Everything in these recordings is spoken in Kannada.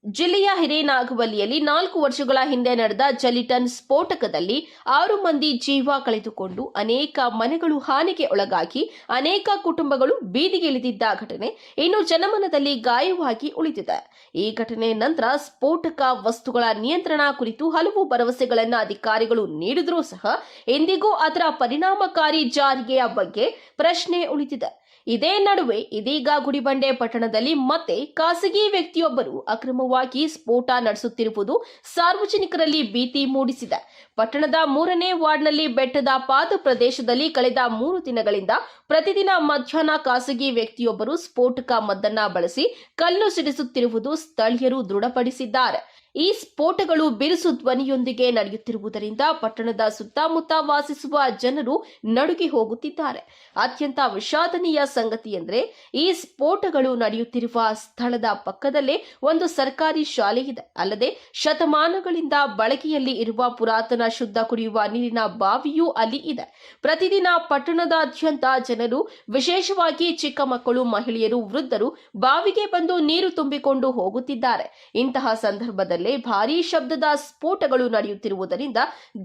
ಜಿಲ್ಲೆಯ ಹಿರೇನಾಗವಲ್ಲಿಯಲ್ಲಿ 4 ವರ್ಷಗಳ ಹಿಂದೆ ನಡೆದ ಜಲಿಟನ್ ಸ್ಫೋಟಕದಲ್ಲಿ 6 ಮಂದಿ ಜೀವ ಕಳೆದುಕೊಂಡು ಅನೇಕ ಮನೆಗಳು ಹಾನಿಗೆ ಒಳಗಾಗಿ ಅನೇಕ ಕುಟುಂಬಗಳು ಬೀದಿಗಿಳಿದಿದ್ದ ಘಟನೆ ಇನ್ನು ಜನಮನದಲ್ಲಿ ಗಾಯವಾಗಿ ಉಳಿದಿದೆ. ಈ ಘಟನೆ ನಂತರ ಸ್ಫೋಟಕ ವಸ್ತುಗಳ ನಿಯಂತ್ರಣ ಕುರಿತು ಹಲವು ಭರವಸೆಗಳನ್ನು ಅಧಿಕಾರಿಗಳು ನೀಡಿದರೂ ಸಹ ಇಂದಿಗೂ ಅದರ ಪರಿಣಾಮಕಾರಿ ಜಾರಿಗೆಯ ಬಗ್ಗೆ ಪ್ರಶ್ನೆ ಉಳಿದಿದೆ. ಇದೇ ನಡುವೆ ಇದೀಗ ಗುಡಿಬಂಡೆ ಪಟ್ಟಣದಲ್ಲಿ ಮತ್ತೆ ಖಾಸಗಿ ವ್ಯಕ್ತಿಯೊಬ್ಬರು ಅಕ್ರಮವಾಗಿ ಸ್ಫೋಟ ನಡೆಸುತ್ತಿರುವುದು ಸಾರ್ವಜನಿಕರಲ್ಲಿ ಭೀತಿ ಮೂಡಿಸಿದೆ. ಪಟ್ಟಣದ 3ನೇ ವಾರ್ಡ್ನಲ್ಲಿ ಬೆಟ್ಟದ ಪಾದ ಪ್ರದೇಶದಲ್ಲಿ ಕಳೆದ 3 ದಿನಗಳಿಂದ ಪ್ರತಿದಿನ ಮಧ್ಯಾಹ್ನ ಖಾಸಗಿ ವ್ಯಕ್ತಿಯೊಬ್ಬರು ಸ್ಫೋಟಕ ಮದ್ದನ್ನ ಬಳಸಿ ಕಲ್ಲು ಸಿಡಿಸುತ್ತಿರುವುದು ಸ್ಥಳೀಯರು ದೃಢಪಡಿಸಿದ್ದಾರೆ. ಈ ಸ್ಫೋಟಗಳು ಬಿರುಸು ಧ್ವನಿಯೊಂದಿಗೆ ನಡೆಯುತ್ತಿರುವುದರಿಂದ ಪಟ್ಟಣದ ಸುತ್ತಮುತ್ತ ವಾಸಿಸುವ ಜನರು ನಡುಗಿ ಹೋಗುತ್ತಿದ್ದಾರೆ. ಅತ್ಯಂತ ವಿಷಾದನೀಯ ಸಂಗತಿ ಎಂದರೆ ಈ ಸ್ಫೋಟಗಳು ನಡೆಯುತ್ತಿರುವ ಸ್ಥಳದ ಪಕ್ಕದಲ್ಲೇ ಒಂದು ಸರ್ಕಾರಿ ಶಾಲೆ ಇದೆ. ಅಲ್ಲದೆ ಶತಮಾನಗಳಿಂದ ಬಳಕೆಯಲ್ಲಿ ಇರುವ ಪುರಾತನ ಶುದ್ಧ ಕುಡಿಯುವ ನೀರಿನ ಬಾವಿಯೂ ಅಲ್ಲಿ ಇದೆ. ಪ್ರತಿದಿನ ಪಟ್ಟಣದಾದ್ಯಂತ ಜನರು, ವಿಶೇಷವಾಗಿ ಚಿಕ್ಕ ಮಕ್ಕಳು, ಮಹಿಳೆಯರು, ವೃದ್ಧರು ಬಾವಿಗೆ ಬಂದು ನೀರು ತುಂಬಿಕೊಂಡು ಹೋಗುತ್ತಿದ್ದಾರೆ. ಇಂತಹ ಸಂದರ್ಭದಲ್ಲಿ ಭಾರೀ ಶಬ್ದದ ಸ್ಫೋಟಗಳು ನಡೆಯುತ್ತಿರುವುದರಿಂದ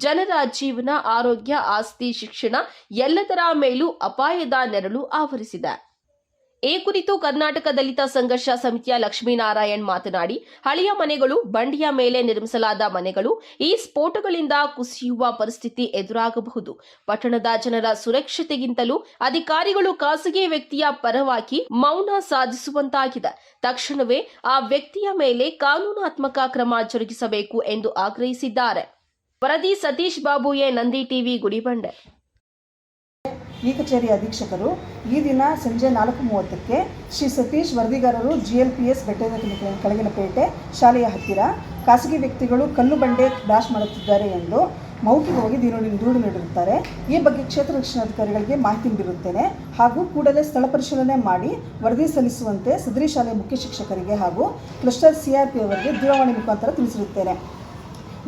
ಜನರ ಜೀವನ, ಆರೋಗ್ಯ, ಆಸ್ತಿ, ಶಿಕ್ಷಣ ಎಲ್ಲದರ ಮೇಲೂ ಅಪಾಯದ ನೆರಳು ಆವರಿಸಿದೆ. ಈ ಕುರಿತು ಕರ್ನಾಟಕ ದಲಿತ ಸಂಘರ್ಷ ಸಮಿತಿಯ ಲಕ್ಷ್ಮೀನಾರಾಯಣ್ ಮಾತನಾಡಿ, ಹಳೆಯ ಮನೆಗಳು, ಬಂಡೆಯ ಮೇಲೆ ನಿರ್ಮಿಸಲಾದ ಮನೆಗಳು ಈ ಸ್ಫೋಟಗಳಿಂದ ಕುಸಿಯುವ ಪರಿಸ್ಥಿತಿ ಎದುರಾಗಬಹುದು. ಪಟ್ಟಣದ ಜನರ ಸುರಕ್ಷತೆಗಿಂತಲೂ ಅಧಿಕಾರಿಗಳು ಖಾಸಗಿ ವ್ಯಕ್ತಿಯ ಪರವಾಗಿ ಮೌನ ಸಾಧಿಸುವಂತಾಗಿದೆ. ತಕ್ಷಣವೇ ಆ ವ್ಯಕ್ತಿಯ ಮೇಲೆ ಕಾನೂನಾತ್ಮಕ ಕ್ರಮ ಜರುಗಿಸಬೇಕು ಎಂದು ಆಗ್ರಹಿಸಿದ್ದಾರೆ. ವರದಿ ಸತೀಶ್ ಬಾಬು, ನಂದಿ ಟಿವಿ, ಗುಡಿಬಂಡೆ. ಈ ಕಚೇರಿ ಅಧೀಕ್ಷಕರು ಈ ದಿನ ಸಂಜೆ 4:30ಕ್ಕೆ ಶ್ರೀ ಸತೀಶ್ ವರದಿಗಾರರು GLPS ಬೆಟ್ಟದ ಕೆಳಗಿನಪೇಟೆ ಶಾಲೆಯ ಹತ್ತಿರ ಖಾಸಗಿ ವ್ಯಕ್ತಿಗಳು ಕಲ್ಲು ಬಂಡೆ ಬ್ಲಾಸ್ಟ್ ಮಾಡುತ್ತಿದ್ದಾರೆ ಎಂದು ಮೌಖಿಕವಾಗಿ ದೂರು ನೀಡಿರುತ್ತಾರೆ. ಈ ಬಗ್ಗೆ ಕ್ಷೇತ್ರ ರಕ್ಷಣಾಧಿಕಾರಿಗಳಿಗೆ ಮಾಹಿತಿ ನೀಡಿರುತ್ತೇನೆ ಹಾಗೂ ಕೂಡಲೇ ಸ್ಥಳ ಪರಿಶೀಲನೆ ಮಾಡಿ ವರದಿ ಸಲ್ಲಿಸುವಂತೆ ಸದರಿ ಶಾಲೆಯ ಮುಖ್ಯ ಶಿಕ್ಷಕರಿಗೆ ಹಾಗೂ ಕ್ಲಸ್ಟರ್ CRP ಅವರಿಗೆ ದೂರವಾಣಿ ಮುಖಾಂತರ ತಿಳಿಸಿರುತ್ತೇನೆ.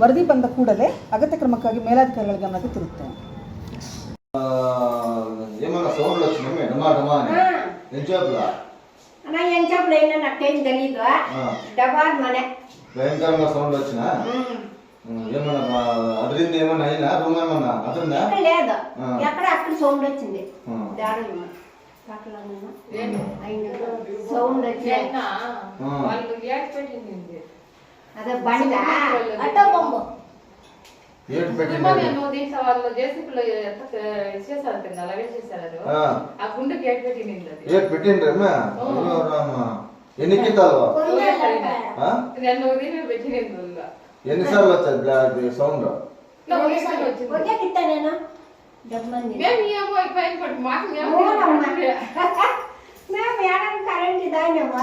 ವರದಿ ಬಂದ ಕೂಡಲೇ ಅಗತ್ಯ ಕ್ರಮಕ್ಕಾಗಿ ಮೇಲಾಧಿಕಾರಿಗಳ ಗಮನಕ್ಕೆ ತರುತ್ತೇನೆ. ఏమన్నా సౌండ్లు వచ్చినాయి డమా డమా అని ఎంచేపులా అన్న ఎంచేపులా అయినా నాకేం తెలీదు డబార్ మనే భయంకరంగా సౌండ్ వచ్చినా ఏమన్నా అదిరింది ఏమన్నా అయినా రూమ్ ఏమన్నా అదిరిందా లేదు ఎక్కడ అక్కడ సౌండ్ వచ్చింది దారులు పక్కలన్నా అయినా సౌండ్ వచ్చినా వాళ్ళు రియాక్ట్ పెట్టింది అదే బండ అటో బొమ్మ ఏట్ పెట్టింది నేను దీస వాళ్ళు జేసీపీలో చేశారు కదా అలాగే చేశారు ఆ గుండె గేట్ పెట్టింది అది ఏట్ పెట్టిండ్రమ్మ అయ్యో రామ ఎన్ని కితాలు నేను దీని పెట్టింది ఉల్లా ఎన్నిసార్లు వచ్చేది సౌండ్ ఒకే కిత్తా నేను దమ్మని మేము ఏమో పైన పట్టు మాకు మేము యాడన్ కరెంట్ ఇదానేమా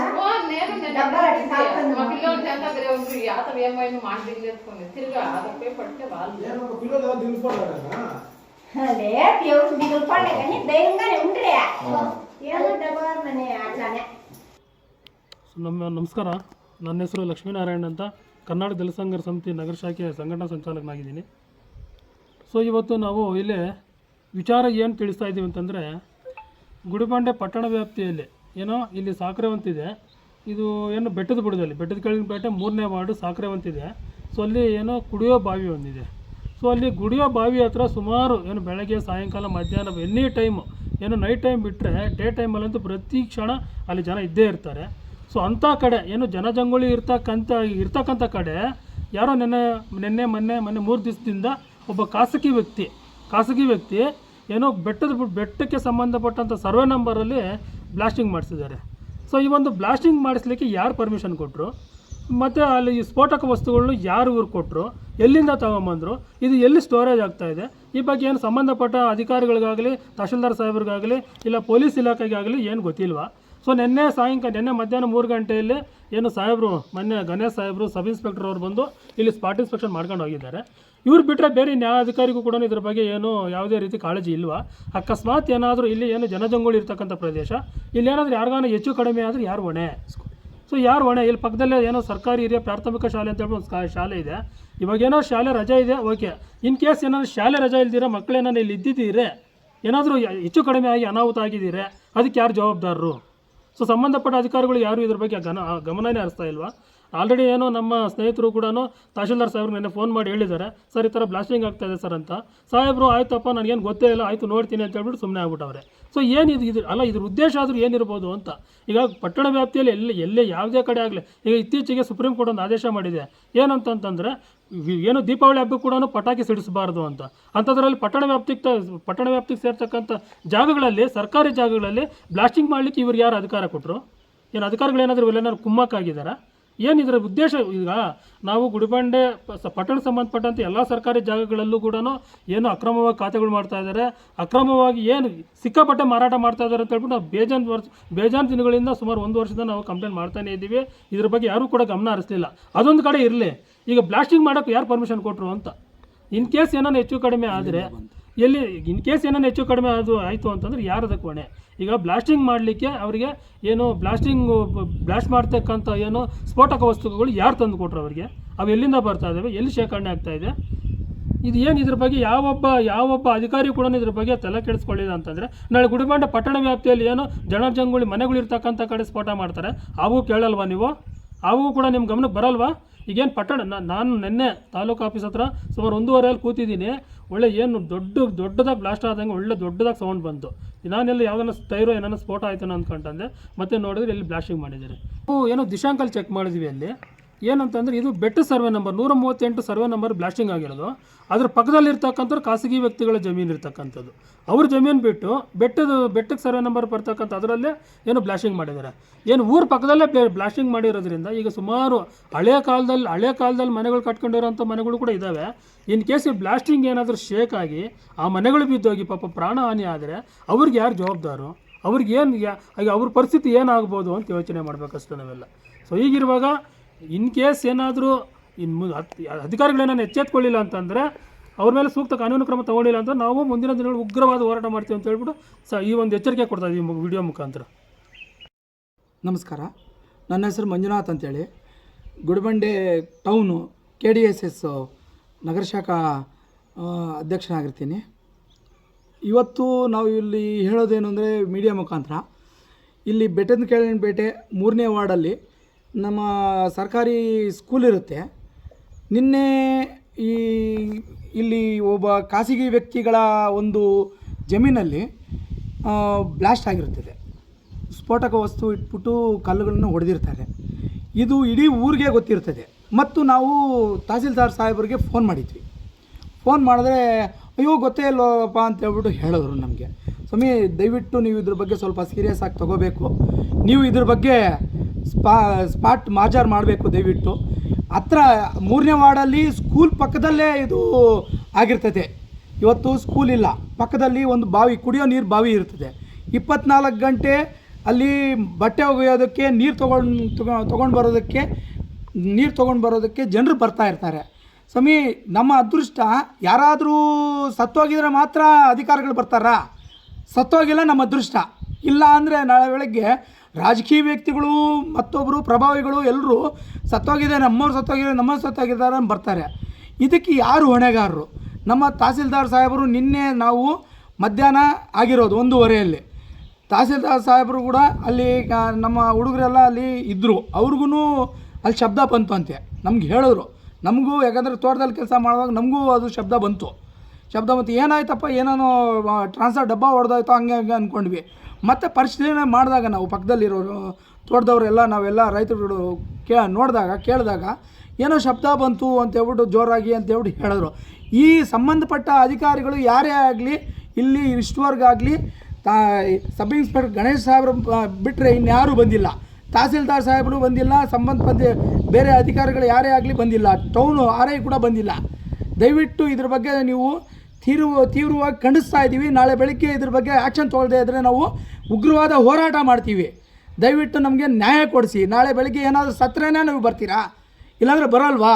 నేను డబ్బా మా పిల్లలు చేత బరే ఉంది యాత ఏమైనా మాంటింగ్ చేసుకొని తిరిగా అదొకే పట్టే వాళ్ళు నేను ఒక పిల్లలు దిల్పడాడనా అదే దేవుడు దిగుపడే కానీ ధైర్యంగానే ఉండ్రే ఏదో డబ్బార్ మనే అట్లానే. ನಮಸ್ಕಾರ. ನನ್ನ ಹೆಸರು ಲಕ್ಷ್ಮೀನಾರಾಯಣ್ ಅಂತ, ಕರ್ನಾಟಕ ದಲಿತ ಸಂಘರ್ಷ ಸಮಿತಿ ನಗರ ಶಾಖೆಯ ಸಂಘಟನಾ ಸಂಚಾಲಕನಾಗಿದ್ದೀನಿ. ಸೊ ಇವತ್ತು ನಾವು ಇಲ್ಲಿ ವಿಚಾರ ಏನು ತಿಳಿಸ್ತಾ ಇದ್ದೀವಿ ಅಂತಂದರೆ, ಗುಡಿಬಂಡೆ ಪಟ್ಟಣ ವ್ಯಾಪ್ತಿಯಲ್ಲಿ ಏನೋ ಇಲ್ಲಿ ಸಾಕ್ರೆವಂತಿದೆ. ಇದು ಏನು ಬೆಟ್ಟದ ಬುಡದಲ್ಲಿ, ಬೆಟ್ಟದ ಕೆಳಗಿನ ಪೇಟೆ 3ನೇ ವಾರ್ಡು ಸಾಕ್ರೆವಂತಿದೆ. ಸೊ ಅಲ್ಲಿ ಏನೋ ಕುಡಿಯೋ ಬಾವಿ ಒಂದಿದೆ. ಸೊ ಅಲ್ಲಿ ಕುಡಿಯೋ ಬಾವಿ ಹತ್ರ ಸುಮಾರು ಏನು ಬೆಳಗ್ಗೆ, ಸಾಯಂಕಾಲ, ಮಧ್ಯಾಹ್ನ, ಎನಿ ಟೈಮು, ಏನು ನೈಟ್ ಟೈಮ್ ಬಿಟ್ಟರೆ ಡೇ ಟೈಮಲ್ಲಂತೂ ಪ್ರತಿ ಕ್ಷಣ ಅಲ್ಲಿ ಜನ ಇದ್ದೇ ಇರ್ತಾರೆ. ಸೊ ಅಂಥ ಕಡೆ ಏನು ಜನಜಂಗುಳಿ ಇರ್ತಕ್ಕಂಥ ಕಡೆ ಯಾರೋ ಮೊನ್ನೆ 3 ದಿವಸದಿಂದ ಒಬ್ಬ ಖಾಸಗಿ ವ್ಯಕ್ತಿ ಏನೋ ಬೆಟ್ಟಕ್ಕೆ ಸಂಬಂಧಪಟ್ಟಂಥ ಸರ್ವೆ ನಂಬರಲ್ಲಿ ಬ್ಲಾಸ್ಟಿಂಗ್ ಮಾಡಿಸಿದ್ದಾರೆ. ಸೊ ಈ ಒಂದು ಬ್ಲಾಸ್ಟಿಂಗ್ ಮಾಡಿಸ್ಲಿಕ್ಕೆ ಯಾರು ಪರ್ಮಿಷನ್ ಕೊಟ್ಟರು, ಮತ್ತು ಅಲ್ಲಿ ಈ ಸ್ಫೋಟಕ ವಸ್ತುಗಳನ್ನ ಯಾರು ಊರು ಕೊಟ್ಟರು, ಎಲ್ಲಿಂದ ತಗೊಂಬಂದರು, ಇದು ಎಲ್ಲಿ ಸ್ಟೋರೇಜ್ ಆಗ್ತಾಯಿದೆ, ಈ ಬಗ್ಗೆ ಏನು ಸಂಬಂಧಪಟ್ಟ ಅಧಿಕಾರಿಗಳಿಗಾಗಲಿ, ತಹಶೀಲ್ದಾರ್ ಸಾಹೇಬ್ರಿಗಾಗಲಿ, ಇಲ್ಲ ಪೊಲೀಸ್ ಇಲಾಖೆಗಾಗಲಿ ಏನು ಗೊತ್ತಿಲ್ವಾ. ಸೊ ನಿನ್ನೆ ಮಧ್ಯಾಹ್ನ 3 ಗಂಟೆಯಲ್ಲಿ ಏನು ಸಾಹೇಬರು, ಮೊನ್ನೆ ಗಣೇಶ್ ಸಾಹೇಬರು, ಸಬ್ ಇನ್ಸ್ಪೆಕ್ಟರ್ ಅವ್ರು ಬಂದು ಇಲ್ಲಿ ಸ್ಪಾಟ್ ಇನ್ಸ್ಪೆಕ್ಷನ್ ಮಾಡ್ಕೊಂಡು ಹೋಗಿದ್ದಾರೆ. ಇವ್ರು ಬಿಟ್ಟರೆ ಬೇರೆ ನ್ಯಾಯಾಧಿಕಾರಿಗೂ ಕೂಡ ಇದ್ರ ಬಗ್ಗೆ ಏನು ಯಾವುದೇ ರೀತಿ ಕಾಳಜಿ ಇಲ್ವಾ. ಅಕಸ್ಮಾತ್ ಏನಾದರೂ ಇಲ್ಲಿ ಏನು ಜನಜಂಗುಳಿ ಇರ್ತಕ್ಕಂಥ ಪ್ರದೇಶ, ಇಲ್ಲೇನಾದರೂ ಯಾರಿಗಾನ ಹೆಚ್ಚು ಕಡಿಮೆ ಆದರೆ ಯಾರು ಹೊಣೆ? ಸೊ ಯಾರು ಹೊಣೆ? ಇಲ್ಲಿ ಪಕ್ಕದಲ್ಲೇ ಏನೋ ಸರ್ಕಾರಿ ಹಿರಿಯ ಪ್ರಾಥಮಿಕ ಶಾಲೆ ಅಂತ ಹೇಳ್ಬಿಟ್ಟು ಒಂದು ಶಾಲೆ ಇದೆ. ಇವಾಗೇನೋ ಶಾಲೆ ರಜೆ ಇದೆ, ಓಕೆ. ಇನ್ ಕೇಸ್ ಏನಾದರೂ ಶಾಲೆ ರಜೆ ಇಲ್ದಿರ ಮಕ್ಕಳೇನಾದ್ರು ಇಲ್ಲಿ ಇದ್ದಿದ್ದೀರೆ, ಏನಾದರೂ ಹೆಚ್ಚು ಕಡಿಮೆ ಆಗಿ ಅನಾಹುತ ಆಗಿದ್ದೀರೆ, ಅದಕ್ಕೆ ಯಾರು ಜವಾಬ್ದಾರರು? ಸೊ ಸಂಬಂಧಪಟ್ಟ ಅಧಿಕಾರಿಗಳು ಯಾರು ಇದ್ರ ಬಗ್ಗೆ ಗಮನನೇ ಹರಿಸ್ತಾ ಇಲ್ವಾ. ಆಲ್ರೆಡಿ ಏನೋ ನಮ್ಮ ಸ್ನೇಹಿತರು ಕೂಡ ತಹಶೀಲ್ದಾರ್ ಸಾಹೇಬ್ರು ನೆನ್ನೆ ಫೋನ್ ಮಾಡಿ ಹೇಳಿದ್ದಾರೆ, ಸರ್ ಈ ಥರ ಬ್ಲಾಸ್ಟಿಂಗ್ ಆಗ್ತಾಯಿದೆ ಸರ್ ಅಂತ. ಸಾಹೇಬರು ಆಯ್ತಪ್ಪ ನನಗೇನು ಗೊತ್ತೇ ಇಲ್ಲ, ಆಯಿತು ನೋಡ್ತೀನಿ ಅಂತ ಹೇಳ್ಬಿಟ್ಟು ಸುಮ್ಮನೆ ಆಗ್ಬಿಟ್ಟವ್ರೆ. ಸೊ ಏನಿದು ಇದ್ರ ಉದ್ದೇಶ ಆದರೂ ಏನಿರ್ಬೋದು ಅಂತ. ಈಗ ಪಟ್ಟಣ ವ್ಯಾಪ್ತಿಯಲ್ಲಿ ಎಲ್ಲೇ ಯಾವುದೇ ಕಡೆ ಆಗಲಿ, ಈಗ ಇತ್ತೀಚೆಗೆ ಸುಪ್ರೀಂ ಕೋರ್ಟ್ ಒಂದು ಆದೇಶ ಮಾಡಿದೆ ಏನಂತಂತಂದರೆ, ಏನು ದೀಪಾವಳಿ ಹಬ್ಬಕ್ಕೆ ಕೂಡ ಪಟಾಕಿ ಸಿಡಿಸಬಾರ್ದು ಅಂತ. ಅಂಥದ್ರಲ್ಲಿ ಪಟ್ಟಣ ವ್ಯಾಪ್ತಿಗೆ ಸೇರ್ತಕ್ಕಂಥ ಜಾಗಗಳಲ್ಲಿ, ಸರ್ಕಾರಿ ಜಾಗಗಳಲ್ಲಿ ಬ್ಲಾಸ್ಟಿಂಗ್ ಮಾಡಲಿಕ್ಕೆ ಇವ್ರಿಗೆ ಯಾರು ಅಧಿಕಾರ ಕೊಟ್ಟರು? ಏನು ಅಧಿಕಾರಿಗಳೇನಾದರೂ ಇವೆಲ್ಲೇನಾದ್ರು ಕುಮ್ಮಕ್ಕಾಗಿದ್ದಾರಾ? ಏನು ಇದರ ಉದ್ದೇಶ? ಈಗ ನಾವು ಗುಡಿಬಂಡೆ ಪಟ್ಟಣ ಸಂಬಂಧಪಟ್ಟಂತೆ ಎಲ್ಲ ಸರ್ಕಾರಿ ಜಾಗಗಳಲ್ಲೂ ಕೂಡ ಏನು ಅಕ್ರಮವಾಗಿ ಖಾತೆಗಳು ಮಾಡ್ತಾ ಇದ್ದಾರೆ, ಅಕ್ರಮವಾಗಿ ಏನು ಸಿಕ್ಕಾಪಟ್ಟೆ ಮಾರಾಟ ಮಾಡ್ತಾ ಇದ್ದಾರೆ ಅಂತ ಹೇಳ್ಬಿಟ್ಟು ನಾವು ಬೇಜಾನ್ ದಿನಗಳಿಂದ ಸುಮಾರು 1 ವರ್ಷದಿಂದ ನಾವು ಕಂಪ್ಲೇಂಟ್ ಮಾಡ್ತಾನೇ ಇದ್ದೀವಿ. ಇದ್ರ ಬಗ್ಗೆ ಯಾರೂ ಕೂಡ ಗಮನ ಹರಿಸಲಿಲ್ಲ. ಅದೊಂದು ಕಡೆ ಇರಲಿ, ಈಗ ಬ್ಲಾಸ್ಟಿಂಗ್ ಮಾಡೋಕ್ಕೆ ಯಾರು ಪರ್ಮಿಷನ್ ಕೊಟ್ಟರು ಅಂತ. ಇನ್ ಕೇಸ್ ಏನಾರು ಹೆಚ್ಚು ಕಡಿಮೆ ಆದರೆ ಆಯಿತು ಅಂತಂದ್ರೆ ಯಾರು ಅದಕ್ಕೆ ಹೊಣೆ? ಈಗ ಬ್ಲಾಸ್ಟಿಂಗ್ ಮಾಡಲಿಕ್ಕೆ ಅವರಿಗೆ ಏನು ಬ್ಲಾಸ್ಟ್ ಮಾಡ್ತಕ್ಕಂಥ ಏನು ಸ್ಫೋಟಕ ವಸ್ತುಗಳು ಯಾರು ತಂದು ಕೊಟ್ಟರು ಅವರಿಗೆ? ಅವು ಎಲ್ಲಿಂದ ಬರ್ತಾ ಇದ್ದಾವೆ, ಎಲ್ಲಿ ಶೇಖರಣೆ ಆಗ್ತಾ ಇದೆ? ಇದು ಏನು ಇದ್ರ ಬಗ್ಗೆ ಯಾವೊಬ್ಬ ಅಧಿಕಾರಿ ಕೂಡ ಇದ್ರ ಬಗ್ಗೆ ತಲೆ ಕೆಡಿಸ್ಕೊಳ್ಳಿಲ್ಲ ಅಂತಂದರೆ, ನಾಳೆ ಗುಡಿಬಂಡೆ ಪಟ್ಟಣ ವ್ಯಾಪ್ತಿಯಲ್ಲಿ ಏನು ಜನಜಂಗುಳಿ ಮನೆಗಳು ಇರ್ತಕ್ಕಂಥ ಕಡೆ ಸ್ಫೋಟ ಮಾಡ್ತಾರೆ, ಅವು ಕೇಳಲ್ವಾ ನೀವು? ಅವು ಕೂಡ ನಿಮ್ಮ ಗಮನಕ್ಕೆ ಬರಲ್ವಾ? ಈಗೇನು ನಾನು ನಿನ್ನೆ ತಾಲೂಕು ಆಫೀಸ್ ಹತ್ರ ಸುಮಾರು 1:30 ಕೂತಿದ್ದೀನಿ. ಒಳ್ಳೆ ಏನು ದೊಡ್ಡದಾಗಿ ಬ್ಲಾಸ್ಟ್ ಆದಂಗೆ ಒಳ್ಳೆ ದೊಡ್ಡದಾಗಿ ಸೌಂಡ್ ಬಂತು. ನಾನೆಲ್ಲ ಯಾವುದನ್ನ ಟೈರೋ ಏನಾರ ಸ್ಫೋಟ ಆಯ್ತಾನ ಅಂದ್ಕೊಂಡೆ. ಮತ್ತೆ ನೋಡಿದ್ರೆ ಇಲ್ಲಿ ಬ್ಲಾಸ್ಟಿಂಗ್ ಮಾಡಿದ್ದಾರೆ. ಏನೋ ದಿಶಾಂಕಲ್ಲಿ ಚೆಕ್ ಮಾಡಿದ್ವಿ. ಅಲ್ಲಿ ಏನಂತಂದರೆ, ಇದು ಬೆಟ್ಟ survey number 138 survey number blasting ಆಗಿರೋದು. ಅದ್ರ ಪಕ್ಕದಲ್ಲಿರ್ತಕ್ಕಂಥವ್ರು ಖಾಸಗಿ ವ್ಯಕ್ತಿಗಳ ಜಮೀನು ಇರ್ತಕ್ಕಂಥದ್ದು. ಅವ್ರ ಜಮೀನು ಬಿಟ್ಟು ಬೆಟ್ಟಕ್ಕೆ ಸರ್ವೆ ನಂಬರ್ ಬರ್ತಕ್ಕಂಥ ಅದರಲ್ಲೇ ಏನು ಬ್ಲಾಸ್ಟಿಂಗ್ ಮಾಡಿದ್ದಾರೆ. ಏನು ಊರ ಪಕ್ಕದಲ್ಲೇ ಬ್ಲಾಸ್ಟಿಂಗ್ ಮಾಡಿರೋದ್ರಿಂದ ಈಗ ಸುಮಾರು ಹಳೆ ಕಾಲದಲ್ಲಿ ಮನೆಗಳು ಕಟ್ಕೊಂಡಿರೋಂಥ ಮನೆಗಳು ಕೂಡ ಇದ್ದಾವೆ. ಇನ್ ಕೇಸ್ ಈ ಬ್ಲಾಸ್ಟಿಂಗ್ ಏನಾದರೂ ಶೇಕ್ ಆಗಿ ಆ ಮನೆಗಳು ಬಿದ್ದೋಗಿ ಪಾಪ ಪ್ರಾಣ ಹಾನಿ ಆದರೆ ಅವ್ರಿಗೆ ಯಾರು ಜವಾಬ್ದಾರು? ಈಗ ಅವ್ರ ಪರಿಸ್ಥಿತಿ ಏನಾಗ್ಬೋದು ಅಂತ ಯೋಚನೆ ಮಾಡಬೇಕಷ್ಟೇ ನಾವೆಲ್ಲ. ಸೊ ಈಗಿರುವಾಗ ಇನ್ ಕೇಸ್ ಏನಾದರೂ ಅಧಿಕಾರಿಗಳೇನಾದ್ರು ಎಚ್ಚೆತ್ಕೊಳ್ಳಿಲ್ಲ ಅಂತಂದರೆ, ಅವ್ರ ಮೇಲೆ ಸೂಕ್ತ ಕಾನೂನು ಕ್ರಮ ತಗೊಂಡಿಲ್ಲ ಅಂತ ನಾವು ಮುಂದಿನ ದಿನಗಳು ಉಗ್ರವಾದ ಹೋರಾಟ ಮಾಡ್ತೀವಿ ಅಂತ ಹೇಳ್ಬಿಟ್ಟು ಈ ಒಂದು ಎಚ್ಚರಿಕೆ ಕೊಡ್ತಾ ಇದ್ದೀವಿ ವಿಡಿಯೋ ಮುಖಾಂತರ. ನಮಸ್ಕಾರ, ನನ್ನ ಹೆಸರು ಮಂಜುನಾಥ್ ಅಂತೇಳಿ, ಗುಡಿಬಂಡೆ ಟೌನು KDSS ನಗರ ಶಾಖಾ ಅಧ್ಯಕ್ಷನಾಗಿರ್ತೀನಿ. ಇವತ್ತು ನಾವು ಇಲ್ಲಿ ಹೇಳೋದೇನು ಅಂದರೆ, ಮೀಡಿಯಾ ಮುಖಾಂತರ ಇಲ್ಲಿ ಬೆಟ್ಟದ ಕೆಳಪೇಟೆ 3ನೇ ವಾರ್ಡಲ್ಲಿ ನಮ್ಮ ಸರ್ಕಾರಿ ಸ್ಕೂಲ್ ಇರುತ್ತೆ. ನಿನ್ನೆ ಇಲ್ಲಿ ಒಬ್ಬ ಖಾಸಗಿ ವ್ಯಕ್ತಿಗಳ ಒಂದು ಜಮೀನಲ್ಲಿ ಬ್ಲಾಸ್ಟ್ ಆಗಿರುತ್ತದೆ. ಸ್ಫೋಟಕ ವಸ್ತು ಇಟ್ಬಿಟ್ಟು ಕಲ್ಲುಗಳನ್ನು ಹೊಡೆದಿರ್ತಾರೆ. ಇದು ಇಡೀ ಊರಿಗೆ ಗೊತ್ತಿರ್ತದೆ. ಮತ್ತು ನಾವು ತಹಸೀಲ್ದಾರ್ ಸಾಹೇಬರಿಗೆ ಫೋನ್ ಮಾಡಿದ್ವಿ. ಫೋನ್ ಮಾಡಿದ್ರೆ, ಅಯ್ಯೋ ಗೊತ್ತೇ ಇಲ್ಲಪ್ಪ ಅಂತ ಹೇಳ್ಬಿಟ್ಟು ಹೇಳಿದ್ರು ನಮಗೆ. ಸ್ವಾಮಿ, ದಯವಿಟ್ಟು ನೀವು ಇದ್ರ ಬಗ್ಗೆ ಸ್ವಲ್ಪ ಸೀರಿಯಸ್ ಆಗಿ ತೊಗೋಬೇಕು. ನೀವು ಇದ್ರ ಬಗ್ಗೆ ಸ್ಪಾಟ್ ಮಾರ್ಜರ್ ಮಾಡಬೇಕು ದಯವಿಟ್ಟು. ಹತ್ರ 3ನೇ ವಾರ್ಡಲ್ಲಿ ಸ್ಕೂಲ್ ಪಕ್ಕದಲ್ಲೇ ಇದು ಆಗಿರ್ತದೆ. ಇವತ್ತು ಸ್ಕೂಲ್ ಇಲ್ಲ, ಪಕ್ಕದಲ್ಲಿ ಒಂದು ಬಾವಿ, ಕುಡಿಯೋ ನೀರು ಬಾವಿ ಇರ್ತದೆ. 24 ಗಂಟೆ ಅಲ್ಲಿ ಬಟ್ಟೆ ಒಗೆಯೋದಕ್ಕೆ ನೀರು ತೊಗೊಂಡು ಬರೋದಕ್ಕೆ ಜನರು ಬರ್ತಾ ಇರ್ತಾರೆ. ಸ್ವಾಮಿ, ನಮ್ಮ ಅದೃಷ್ಟ ಯಾರಾದರೂ ಸತ್ತೋಗಿದ್ರೆ ಮಾತ್ರ ಅಧಿಕಾರಿಗಳು ಬರ್ತಾರಾ? ಸತ್ತೋಗಿಲ್ಲ ನಮ್ಮ ಅದೃಷ್ಟ. ಇಲ್ಲ ಅಂದರೆ ನಾಳೆ ಬೆಳಗ್ಗೆ ರಾಜಕೀಯ ವ್ಯಕ್ತಿಗಳು ಮತ್ತೊಬ್ಬರು ಪ್ರಭಾವಿಗಳು ಎಲ್ಲರೂ ನಮ್ಮವ್ರು ಸತ್ತೋಗಿದ್ದಾರೆ ಬರ್ತಾರೆ. ಇದಕ್ಕೆ ಯಾರು ಹೊಣೆಗಾರರು? ನಮ್ಮ ತಹಸೀಲ್ದಾರ್ ಸಾಹೇಬರು ನಿನ್ನೆ ನಾವು ಮಧ್ಯಾಹ್ನ ಆಗಿರೋದು 1:30 ತಹಸೀಲ್ದಾರ್ ಸಾಹೇಬರು ಕೂಡ ಅಲ್ಲಿ ನಮ್ಮ ಹುಡುಗರೆಲ್ಲ ಅಲ್ಲಿ ಇದ್ದರು. ಅವ್ರಿಗೂ ಅಲ್ಲಿ ಶಬ್ದ ಬಂತು ಅಂತೆ. ನಮ್ಗೆ ಹೇಳಿದ್ರು, ನಮಗೂ ಯಾಕಂದರೆ ತೋಟದಲ್ಲಿ ಕೆಲಸ ಮಾಡುವಾಗ ನಮಗೂ ಅದು ಶಬ್ದ ಬಂತು. ಏನಾಯ್ತಪ್ಪ, ಏನೇನೋ ಟ್ರಾನ್ಸ್ಫರ್ ಡಬ್ಬ ಹೊಡೆದಾಯ್ತು ಹಂಗೆ ಅಂದ್ಕೊಂಡ್ವಿ. ಮತ್ತು ಪರಿಶೀಲನೆ ಮಾಡಿದಾಗ ನಾವು ಪಕ್ಕದಲ್ಲಿರೋರು ತೋಟದವರೆಲ್ಲ ನಾವೆಲ್ಲ ರೈತರುಗಳು ಕೇಳಿದಾಗ ಏನೋ ಶಬ್ದ ಬಂತು ಅಂತೇಳ್ಬಿಟ್ಟು ಜೋರಾಗಿ ಅಂತೇಳ್ಬಿಟ್ಟು ಹೇಳಿದ್ರು. ಈ ಸಂಬಂಧಪಟ್ಟ ಅಧಿಕಾರಿಗಳು ಯಾರೇ ಆಗಲಿ, ಇಲ್ಲಿ ಇಷ್ಟವರೆಗಾಗಲಿ ಸಬ್ ಇನ್ಸ್ಪೆಕ್ಟರ್ ಗಣೇಶ್ ಸಾಹೇಬರು ಬಿಟ್ಟರೆ ಇನ್ಯಾರೂ ಬಂದಿಲ್ಲ. ತಹಸೀಲ್ದಾರ್ ಸಾಹೇಬರು ಬಂದಿಲ್ಲ, ಸಂಬಂಧಪಟ್ಟ ಬೇರೆ ಅಧಿಕಾರಿಗಳು ಯಾರೇ ಆಗಲಿ ಬಂದಿಲ್ಲ. ಟೌನು RI ಕೂಡ ಬಂದಿಲ್ಲ. ದಯವಿಟ್ಟು ಇದ್ರ ಬಗ್ಗೆ ನೀವು ತೀವ್ರವಾಗಿ ಖಂಡಿಸ್ತಾ ಇದ್ದೀವಿ. ನಾಳೆ ಬೆಳಗ್ಗೆ ಇದ್ರ ಬಗ್ಗೆ ಆ್ಯಕ್ಷನ್ ತೊಗೊಳ್ಳದೇ ಇದ್ದರೆ ನಾವು ಉಗ್ರವಾದ ಹೋರಾಟ ಮಾಡ್ತೀವಿ. ದಯವಿಟ್ಟು ನಮಗೆ ನ್ಯಾಯ ಕೊಡಿಸಿ. ನಾಳೆ ಬೆಳಗ್ಗೆ ಏನಾದರೂ ಸತ್ತರೇನೇ ನೀವು ಬರ್ತೀರಾ, ಇಲ್ಲಾಂದರೆ ಬರಲ್ವಾ?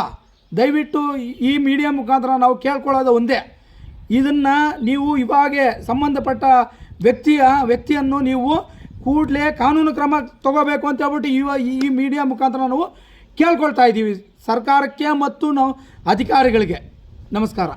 ದಯವಿಟ್ಟು ಈ ಮೀಡಿಯಾ ಮುಖಾಂತರ ನಾವು ಕೇಳ್ಕೊಳ್ಳೋದು ಒಂದೇ, ಇದನ್ನು ನೀವು ಇವಾಗೇ ಸಂಬಂಧಪಟ್ಟ ವ್ಯಕ್ತಿಯನ್ನು ನೀವು ಕೂಡಲೇ ಕಾನೂನು ಕ್ರಮ ತಗೋಬೇಕು ಅಂತ ಹೇಳ್ಬಿಟ್ಟು ಈ ಮೀಡಿಯಾ ಮುಖಾಂತರ ನಾವು ಕೇಳ್ಕೊಳ್ತಾ ಇದ್ದೀವಿ ಸರ್ಕಾರಕ್ಕೆ ಮತ್ತು ನಾವು ಅಧಿಕಾರಿಗಳಿಗೆ. ನಮಸ್ಕಾರ.